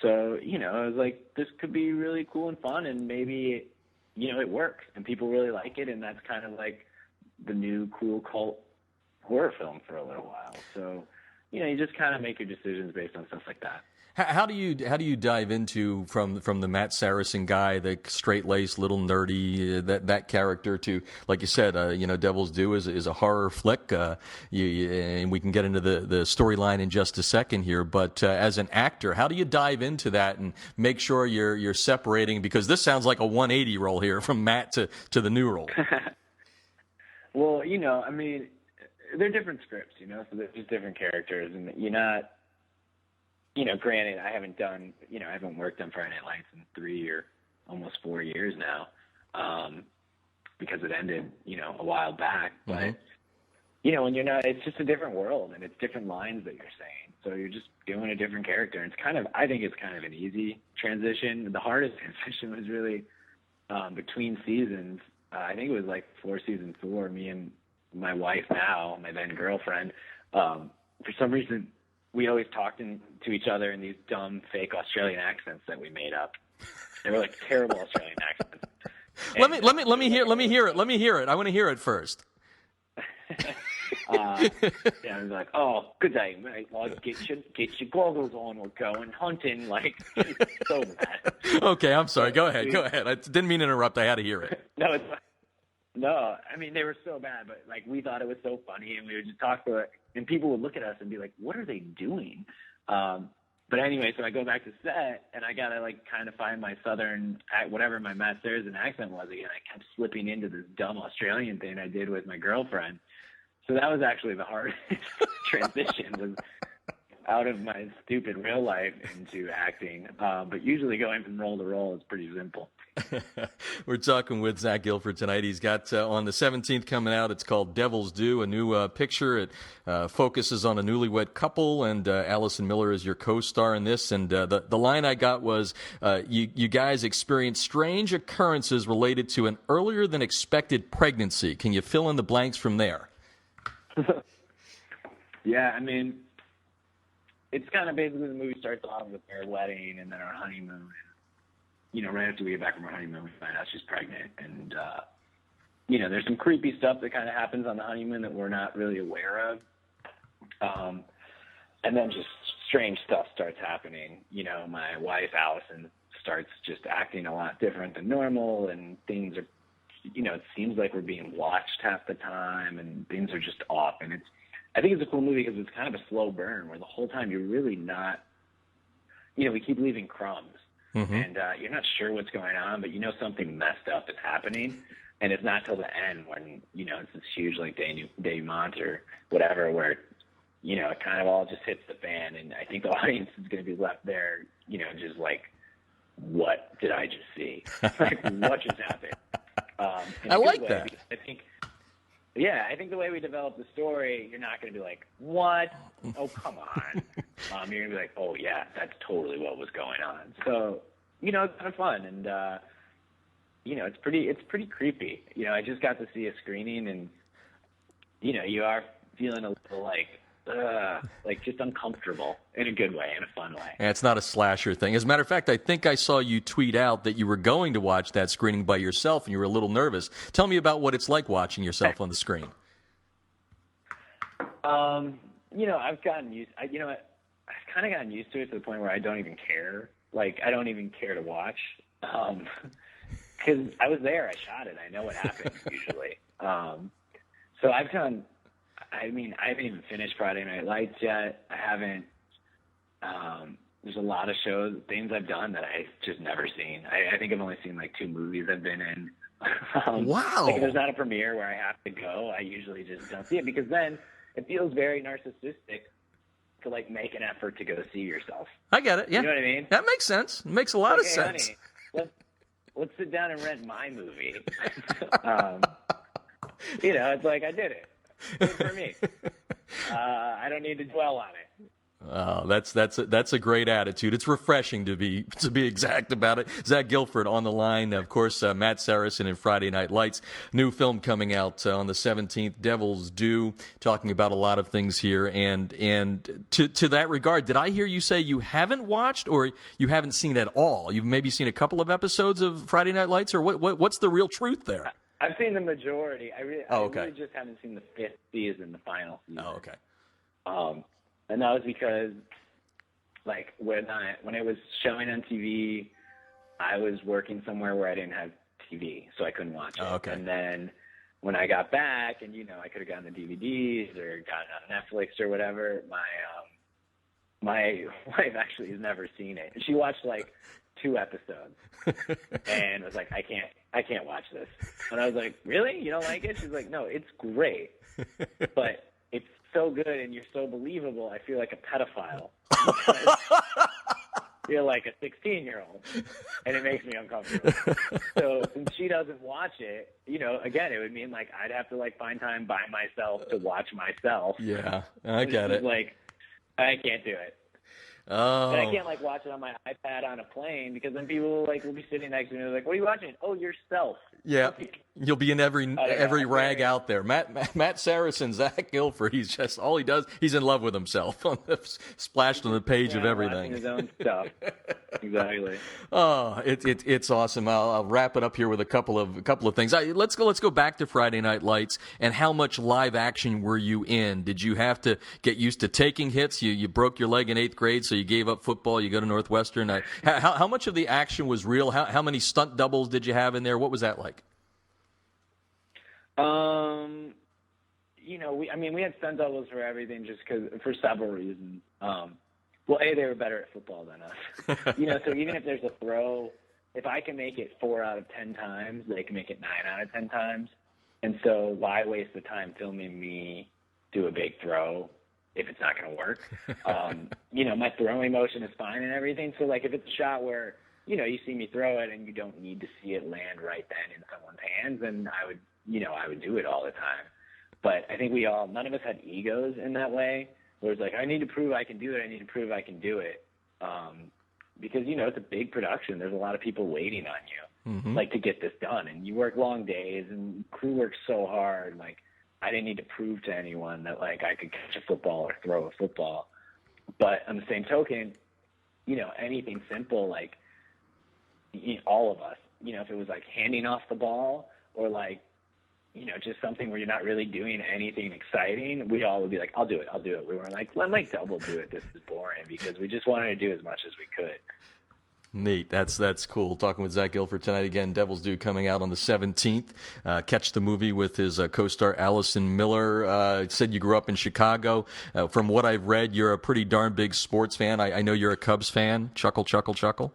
So, you know, I was like, this could be really cool and fun, and maybe, you know, it works and people really like it, and that's kind of like the new cool cult horror film for a little while. So, you know, you just kind of make your decisions based on stuff like that. How do you dive into from the Matt Saracen guy, the straight-laced, little nerdy, that character, to, like you said, you know, Devil's Due is a horror flick, and we can get into the storyline in just a second here. But as an actor, how do you dive into that and make sure you're separating? Because this sounds like a 180 role here from Matt to the new role. Well, you know, I mean, they're different scripts, you know, so they're just different characters, and you're not. You know, granted, I haven't worked on Friday Night Lights in 3 or almost 4 years now, because it ended, you know, a while back. But, you know, when you're not, it's just a different world, and it's different lines that you're saying. So you're just doing a different character. And I think it's kind of an easy transition. The hardest transition was really between seasons. I think it was like 4 seasons 4, me and my wife now, my then girlfriend, for some reason, we always talked to each other in these dumb, fake Australian accents that we made up. They were like terrible Australian accents. Let me hear it. I want to hear it first. I was like, oh, good day, mate. Like, get your goggles on. We're going hunting. Like, it's so bad. Okay, I'm sorry. Go ahead. I didn't mean to interrupt. I had to hear it. No, I mean, they were so bad, but like we thought it was so funny, and we would just talk to it, and people would look at us and be like, "What are they doing?" But anyway, so I go back to set, and I gotta like kind of find my southern, whatever my Matt Saracen accent was again. I kept slipping into this dumb Australian thing I did with my girlfriend. So that was actually the hardest transition, was out of my stupid real life into acting. But usually going from role to role is pretty simple. We're talking with Zach Gilford tonight. He's got on the 17th coming out. It's called Devil's Due, a new picture. It focuses on a newlywed couple, and Allison Miller is your co-star in this. And the line I got was, you guys experienced strange occurrences related to an earlier than expected pregnancy. Can you fill in the blanks from there? Yeah, I mean, it's kind of basically the movie starts off with our wedding and then our honeymoon. And, right after we get back from our honeymoon, we find out she's pregnant. And, there's some creepy stuff that kind of happens on the honeymoon that we're not really aware of. And then just strange stuff starts happening. My wife, Allison, starts just acting a lot different than normal, and things are, it seems like we're being watched half the time, and things are just off. And I think it's a cool movie because it's kind of a slow burn where the whole time you're really not, we keep leaving crumbs. Mm-hmm. And you're not sure what's going on, but something messed up is happening. And it's not till the end when, it's this huge, like, denouement or whatever where, it kind of all just hits the fan. And I think the audience is going to be left there, just like, what did I just see? Like, what just happened? I like that. I think the way we develop the story, you're not going to be like, what? Oh, come on. You're going to be like, oh, yeah, that's totally what was going on. So, it's kind of fun. And, it's pretty creepy. I just got to see a screening, and, you are feeling a little like just uncomfortable in a good way, in a fun way. And it's not a slasher thing. As a matter of fact, I think I saw you tweet out that you were going to watch that screening by yourself, and you were a little nervous. Tell me about what it's like watching yourself on the screen. I've gotten used. I've kind of gotten used to it to the point where I don't even care. Like, I don't even care to watch, because I was there. I shot it. I know what happens usually. So I haven't even finished Friday Night Lights yet. I haven't. There's a lot of things I've done that I've just never seen. I think I've only seen like 2 movies I've been in. Wow. Like, if there's not a premiere where I have to go, I usually just don't see it, because then it feels very narcissistic to like make an effort to go see yourself. I get it. Yeah. You know what I mean? That makes sense. It makes a lot of sense. Honey, let's sit down and rent my movie. It's like, I did it. Good for me. I don't need to dwell on it. Oh, that's a great attitude. It's refreshing to be exact about it. Zach Gilford on the line, of course. Matt Saracen in Friday Night Lights, new film coming out on the 17th, Devil's Due. Talking about a lot of things here, and to that regard, did I hear you say you haven't watched or you haven't seen at all? You've maybe seen a couple of episodes of Friday Night Lights, or what's the real truth there? I've seen the majority. I really just haven't seen the 5th season, the final season. Oh, okay. And that was because, like, when it was showing on TV, I was working somewhere where I didn't have TV, so I couldn't watch it. Oh, okay. And then when I got back, and I could have gotten the DVDs or gotten on Netflix or whatever, my wife actually has never seen it. She watched like 2 episodes and was like, I can't watch this. And I was like, really? You don't like it? She's like, no, it's great, but it's so good and you're so believable. I feel like a pedophile. Feel like a 16-year-old, and it makes me uncomfortable. So since she doesn't watch it, again, it would mean like I'd have to like find time by myself to watch myself. Yeah, I get it. Like, I can't do it. Oh. And I can't like watch it on my iPad on a plane, because then people will be sitting next to me and they're like, "What are you watching?" "Oh, yourself." Yeah. You'll be in every know, rag out there. Matt Saracen, Zach Gilford. He's just all he does. He's in love with himself. Splashed on the page of everything. His own stuff. Exactly. Oh, it's awesome. I'll wrap it up here with a couple of things. Let's go back to Friday Night Lights and how much live action were you in? Did you have to get used to taking hits? You broke your leg in 8th grade, so you gave up football. You go to Northwestern. How much of the action was real? How many stunt doubles did you have in there? What was that like? We had stunt doubles for everything for several reasons. Well, they were better at football than us. So even if there's a throw, if I can make it 4 out of 10 times, they can make it 9 out of 10 times. And so why waste the time filming me do a big throw if it's not going to work? My throwing motion is fine and everything. So like if it's a shot where, you see me throw it and you don't need to see it land right then in someone's hands, then I would do it all the time. But I think none of us had egos in that way, where it's like, I need to prove I can do it. I need to prove I can do it. Because, it's a big production. There's a lot of people waiting on you, to get this done. And you work long days and crew works so hard. Like, I didn't need to prove to anyone that, like, I could catch a football or throw a football. But on the same token, anything simple, like, all of us, if it was like handing off the ball or like, just something where you're not really doing anything exciting, we all would be like, I'll do it. We weren't like, let Mike double do it. This is boring, because we just wanted to do as much as we could. Neat. That's cool. Talking with Zach Gilford tonight again. Devil's Due coming out on the 17th. Catch the movie with his co-star Allison Miller. Said you grew up in Chicago. From what I've read, you're a pretty darn big sports fan. I know you're a Cubs fan. Chuckle, chuckle, chuckle.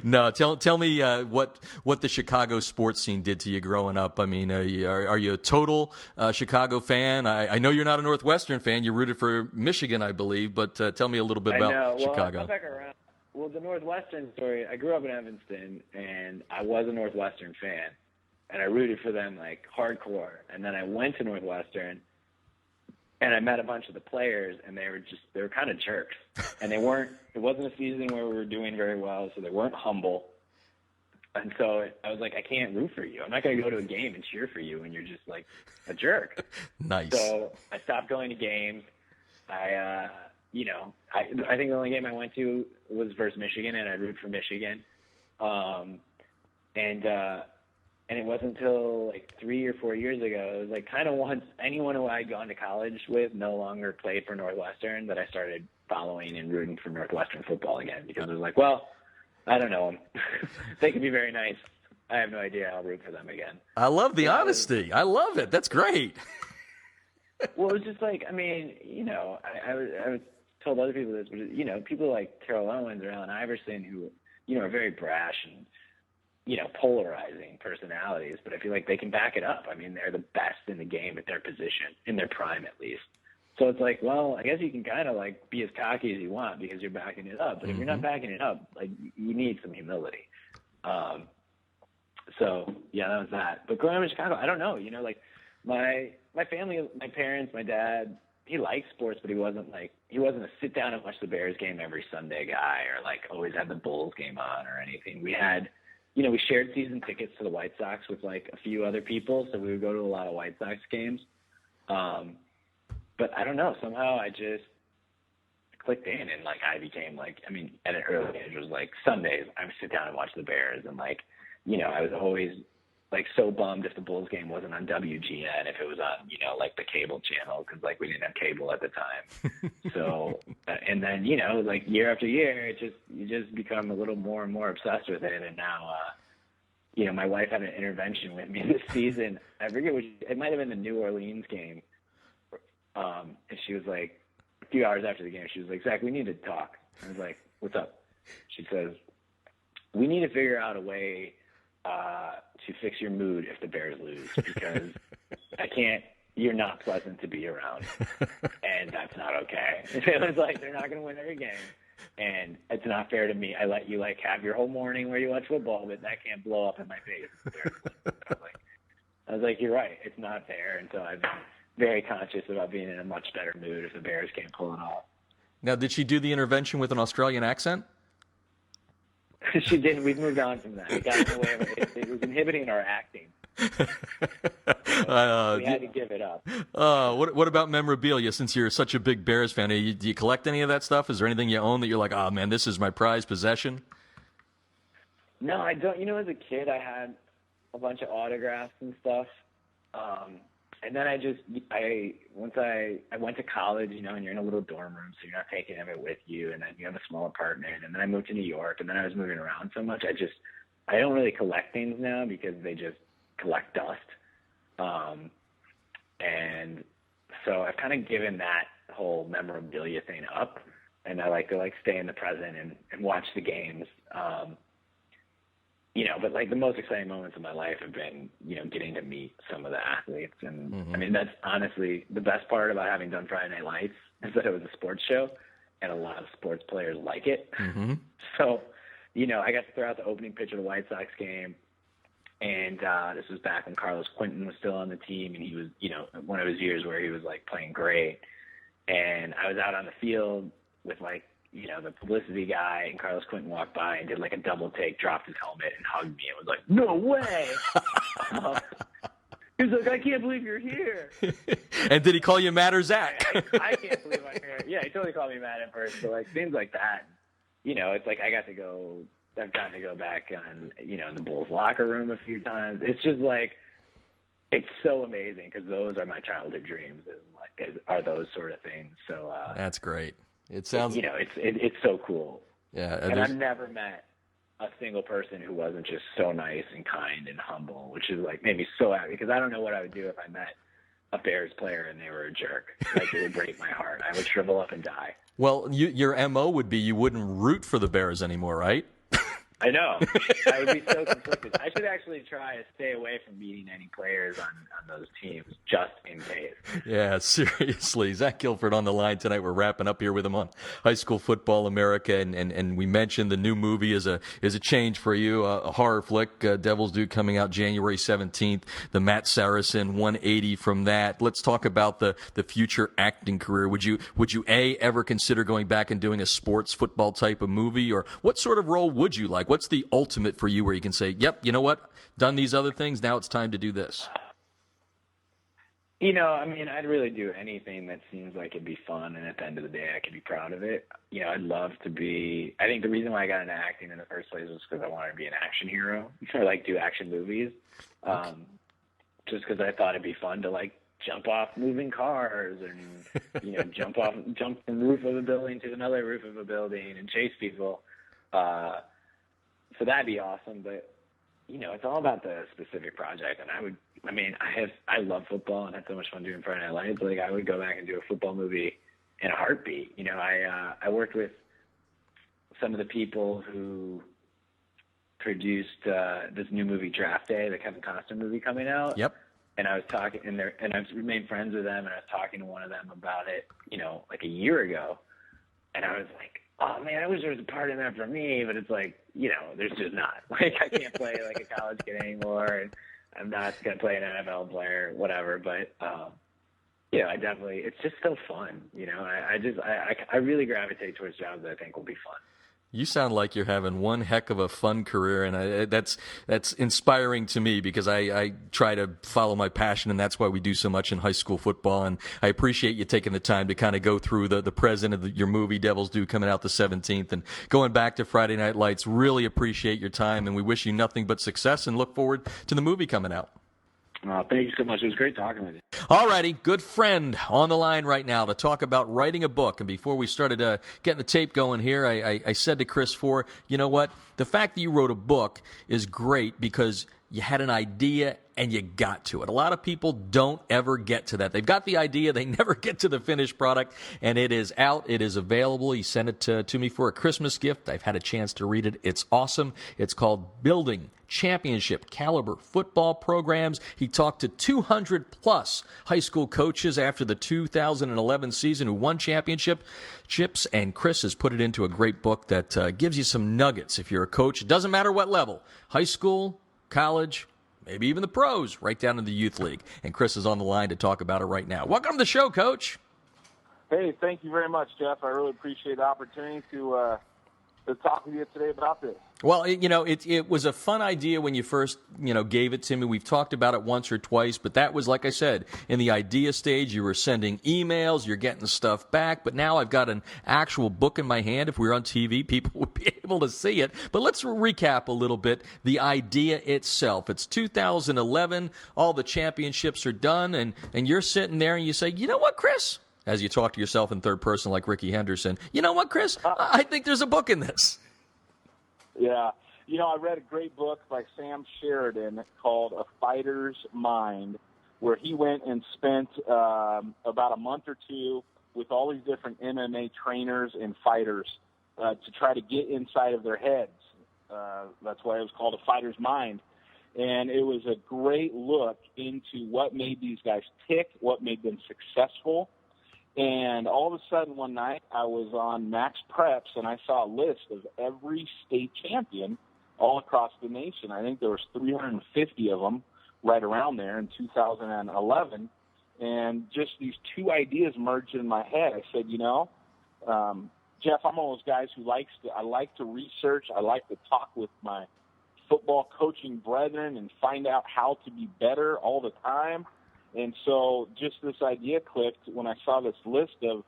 No, tell me what the Chicago sports scene did to you growing up. I mean, are you a total Chicago fan? I know you're not a Northwestern fan. You rooted for Michigan, I believe, but tell me a little bit about Chicago. Well, back around. Well, the Northwestern story, I grew up in Evanston, and I was a Northwestern fan, and I rooted for them like hardcore. And then I went to Northwestern, and I met a bunch of the players, and they were kind of jerks. And it wasn't a season where we were doing very well, so they weren't humble. And so I was like, I can't root for you. I'm not going to go to a game and cheer for you when you're just like a jerk. Nice. So I stopped going to games. I think the only game I went to was versus Michigan, and I rooted for Michigan. And it wasn't until like 3 or 4 years ago, it was like kind of once anyone who I had gone to college with no longer played for Northwestern, that I started following and rooting for Northwestern football again, because it was like, well, I don't know them. They can be very nice. I have no idea. I'll root for them again. I love the honesty. I love it. That's great. Well, it was just like, I mean, I told other people this, but, people like Terrell Owens or Allen Iverson who, are very brash and, polarizing personalities, but I feel like they can back it up. I mean, they're the best in the game at their position, in their prime at least. So it's like, well, I guess you can kind of like be as cocky as you want because you're backing it up. But if you're not backing it up, like, you need some humility. So yeah, that was that. But growing up in Chicago, I don't know, like my family, my parents, my dad, he liked sports, but he wasn't a sit down and watch the Bears game every Sunday guy, or like always had the Bulls game on or anything. We had, we shared season tickets to the White Sox with like a few other people, so we would go to a lot of White Sox games. But I don't know, somehow I just clicked in, and like I became like, I mean, at an early age, it was like Sundays I would sit down and watch the Bears, and like, I was always like so bummed if the Bulls game wasn't on WGN, if it was on, like the cable channel, because like we didn't have cable at the time. So, and then, like year after year, you just become a little more and more obsessed with it. And now, my wife had an intervention with me this season. I forget it might have been the New Orleans game. And she was like, a few hours after the game, she was like, Zach, we need to talk. I was like, what's up? She says, we need to figure out a way to fix your mood if the Bears lose, because you're not pleasant to be around, and that's not okay. It was like, they're not going to win every game, and it's not fair to me. I let you like have your whole morning where you watch football, but that can't blow up in my face. I was like, you're right. It's not fair. And so I've been very conscious about being in a much better mood if the Bears can't pull it off. Now, did she do the intervention with an Australian accent? She didn't. We've moved on from that. It got in the way of it. It was inhibiting our acting. We had to give it up. What about memorabilia? Since you're such a big Bears fan, do you collect any of that stuff? Is there anything you own that you're like, oh man, this is my prized possession? No, I don't. You know, as a kid, I had a bunch of autographs and stuff. And then once I went to college, you know, and you're in a little dorm room, so you're not taking it with you, and then you have a small apartment, and then I moved to New York, and then I was moving around so much, I don't really collect things now because they just collect dust. And so I've kind of given that whole memorabilia thing up, and I like to stay in the present and watch the games. You know, but the most exciting moments of my life have been, you know, getting to meet some of the athletes. And I mean, that's honestly the best part about having done Friday Night Lights is that it was a sports show and a lot of sports players like it. So, you know, I got to throw out the opening pitch of the White Sox game. And this was back when Carlos Quentin was still on the team, and he was, you know, one of his years where he was playing great. And I was out on the field with you know, the publicity guy, and Carlos Quentin walked by and did a double take, dropped his helmet, and hugged me. It was like, no way. He was like, I can't believe you're here. And did he call you Matt or Zach? I can't believe I'm here. Yeah, he totally called me Matt at first. So things like that, you know, it's I've gotten to go back on, you know, in the Bulls locker room a few times. It's just it's so amazing because those are my childhood dreams, are those sort of things. So that's great. It sounds, you know, it's so cool. Yeah, and I've never met a single person who wasn't just so nice and kind and humble, which is made me so happy because I don't know what I would do if I met a Bears player and they were a jerk. It would break my heart. I would shrivel up and die. Well, your MO would be you wouldn't root for the Bears anymore, right? I know. I would be so conflicted. I should actually try to stay away from meeting any players on those teams just in case. Yeah, seriously. Zach Gilford on the line tonight. We're wrapping up here with him on High School Football America, and we mentioned the new movie is a change for you, a horror flick, Devil's Due, coming out January 17th. The Matt Saracen 180 from that. Let's talk about the future acting career. Would you ever consider going back and doing a sports football type of movie, or what sort of role would you like? What's the ultimate for you where you can say, yep, you know what, done these other things, now it's time to do this? You know, I mean, I'd really do anything that seems like it'd be fun, and at the end of the day, I could be proud of it. You know, I'd love to be – I think the reason why I got into acting in the first place was because I wanted to be an action hero or, do action movies, just because I thought it'd be fun to, jump off moving cars and, you know, jump from the roof of a building to another roof of a building and chase people. So that'd be awesome, but you know, it's all about the specific project. And I love football and had so much fun doing Friday Night Lights. I would go back and do a football movie in a heartbeat. You know, I worked with some of the people who produced this new movie Draft Day, the Kevin Costner movie coming out. Yep. And I was talking, and I've remained friends with them, and I was talking to one of them about it, you know, a year ago, and I was like, oh man, I wish there was a part in there for me, but it's you know, there's just not. I can't play a college kid anymore, and I'm not going to play an NFL player, whatever. But, you know, it's just so fun. You know, I really gravitate towards jobs that I think will be fun. You sound like you're having one heck of a fun career, and that's inspiring to me because I try to follow my passion, and that's why we do so much in high school football. And I appreciate you taking the time to kind of go through the present of your movie, Devil's Due, coming out the 17th, and going back to Friday Night Lights. Really appreciate your time, and we wish you nothing but success and look forward to the movie coming out. Thank you so much. It was great talking with you. All righty, good friend on the line right now to talk about writing a book. And before we started getting the tape going here, I said to Chris Fore, you know what? The fact that you wrote a book is great because you had an idea and you got to it. A lot of people don't ever get to that. They've got the idea, they never get to the finished product, and it is out. It is available. He sent it to me for a Christmas gift. I've had a chance to read it. It's awesome. It's called Building Championship Caliber Football Programs. He talked to 200-plus high school coaches after the 2011 season who won championships, and Chris has put it into a great book that gives you some nuggets if you're a coach. It doesn't matter what level, high school, college, maybe even the pros, right down to the youth league. And Chris is on the line to talk about it right now. Welcome to the show, Coach. Hey, thank you very much, Jeff. I really appreciate the opportunity to to talk with you today about this. Well, it was a fun idea when you first, gave it to me. We've talked about it once or twice, but that was, like I said, in the idea stage. You were sending emails, you're getting stuff back, but now I've got an actual book in my hand. If we were on TV, people would be able to see it. But let's recap a little bit the idea itself. It's 2011, all the championships are done, and you're sitting there and you say, you know what, Chris? As you talk to yourself in third person like Ricky Henderson, you know what, Chris? I think there's a book in this. Yeah. I read a great book by Sam Sheridan called A Fighter's Mind, where he went and spent about a month or two with all these different MMA trainers and fighters to try to get inside of their heads. That's why it was called A Fighter's Mind. And it was a great look into what made these guys tick, what made them successful. And all of a sudden one night I was on Max Preps and I saw a list of every state champion all across the nation. I think there was 350 of them right around there in 2011. And just these two ideas merged in my head. I said, Jeff, I'm one of those guys who I like to research. I like to talk with my football coaching brethren and find out how to be better all the time. And so just this idea clicked when I saw this list of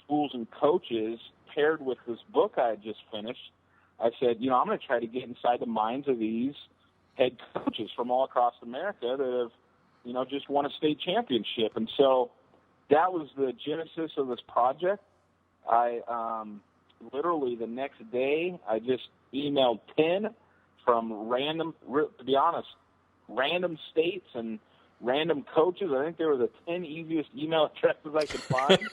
schools and coaches paired with this book I had just finished. I said, I'm going to try to get inside the minds of these head coaches from all across America that have, just won a state championship. And so that was the genesis of this project. I literally the next day, I just emailed 10 from random states and random coaches. I think they were the 10 easiest email addresses I could find.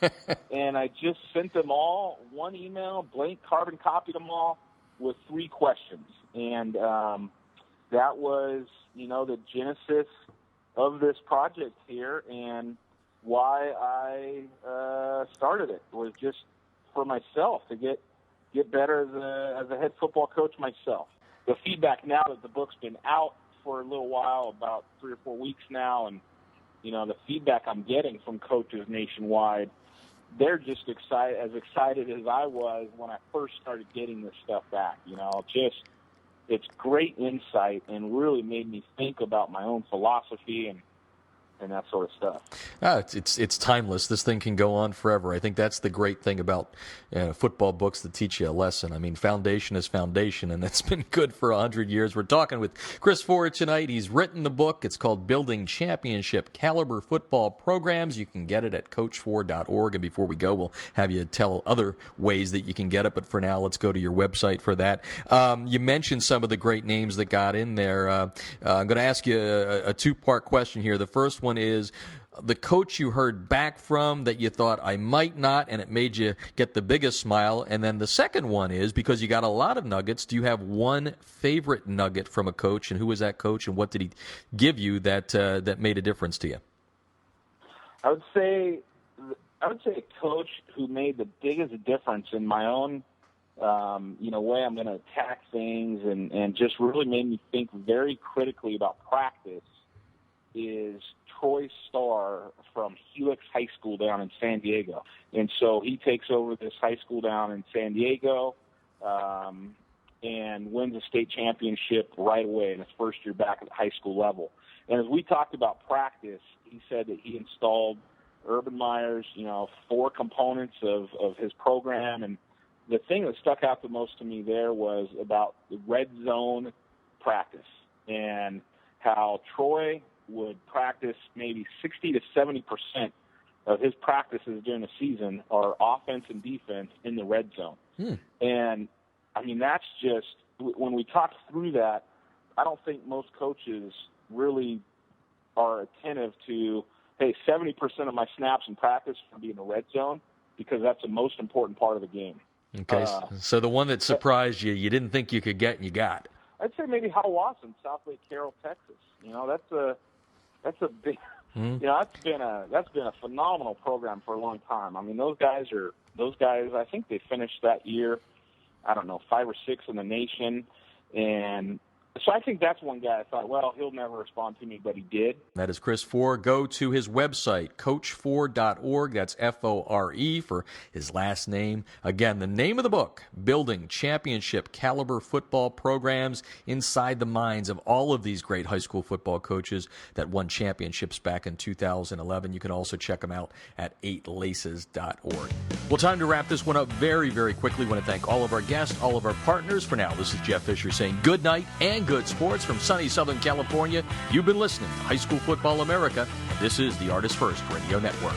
And I just sent them all one email, blank carbon copied them all with 3 questions. And that was, the genesis of this project here, and why I started it was just for myself to get better as a head football coach myself. The feedback now that the book's been out for a little while, about 3 or 4 weeks now, and the feedback I'm getting from coaches nationwide, they're just as excited as I was when I first started getting this stuff back. It's great insight and really made me think about my own philosophy and that sort of stuff. It's timeless. This thing can go on forever. I think that's the great thing about football books that teach you a lesson. I mean, foundation is foundation, and that's been good for 100 years. We're talking with Chris Fore tonight. He's written the book. It's called Building Championship Caliber Football Programs. You can get it at coachfore.org. And before we go, we'll have you tell other ways that you can get it. But for now, let's go to your website for that. You mentioned some of the great names that got in there. I'm going to ask you a 2-part question here. The first one is the coach you heard back from that you thought I might not, and it made you get the biggest smile. And then the second one is, because you got a lot of nuggets, do you have one favorite nugget from a coach, and who was that coach, and what did he give you that made a difference to you? I would say a coach who made the biggest difference in my own way I'm going to attack things and just really made me think very critically about practice is Troy Starr from Helix High School down in San Diego. And so he takes over this high school down in San Diego and wins a state championship right away in his first year back at the high school level. And as we talked about practice, he said that he installed Urban Meyer's, 4 components of his program. And the thing that stuck out the most to me there was about the red zone practice and how Troy would practice maybe 60 to 70% of his practices during the season are offense and defense in the red zone. And, I mean, that's just, when we talk through that, I don't think most coaches really are attentive to, hey, 70% of my snaps in practice will be in the red zone because that's the most important part of the game. Okay, so the one that surprised you, you didn't think you could get, and you got. I'd say maybe Hiawassee, South Lake Carroll, Texas. That's a big, that's been a phenomenal program for a long time. I mean, those guys, I think they finished that year, I don't know, 5 or 6 in the nation. And So I think that's one guy I thought, well, he'll never respond to me, but he did. That is Chris Fore. Go to his website, coachfore.org. That's F-O-R-E for his last name. Again, the name of the book, Building Championship Caliber Football Programs Inside the Minds of All of These Great High School Football Coaches that won championships back in 2011. You can also check them out at 8laces.org. Well, time to wrap this one up very, very quickly. I want to thank all of our guests, all of our partners. For now, this is Jeff Fisher saying good night and good sports from sunny Southern California. You've been listening to High School Football America, and this is the Artist First Radio Network.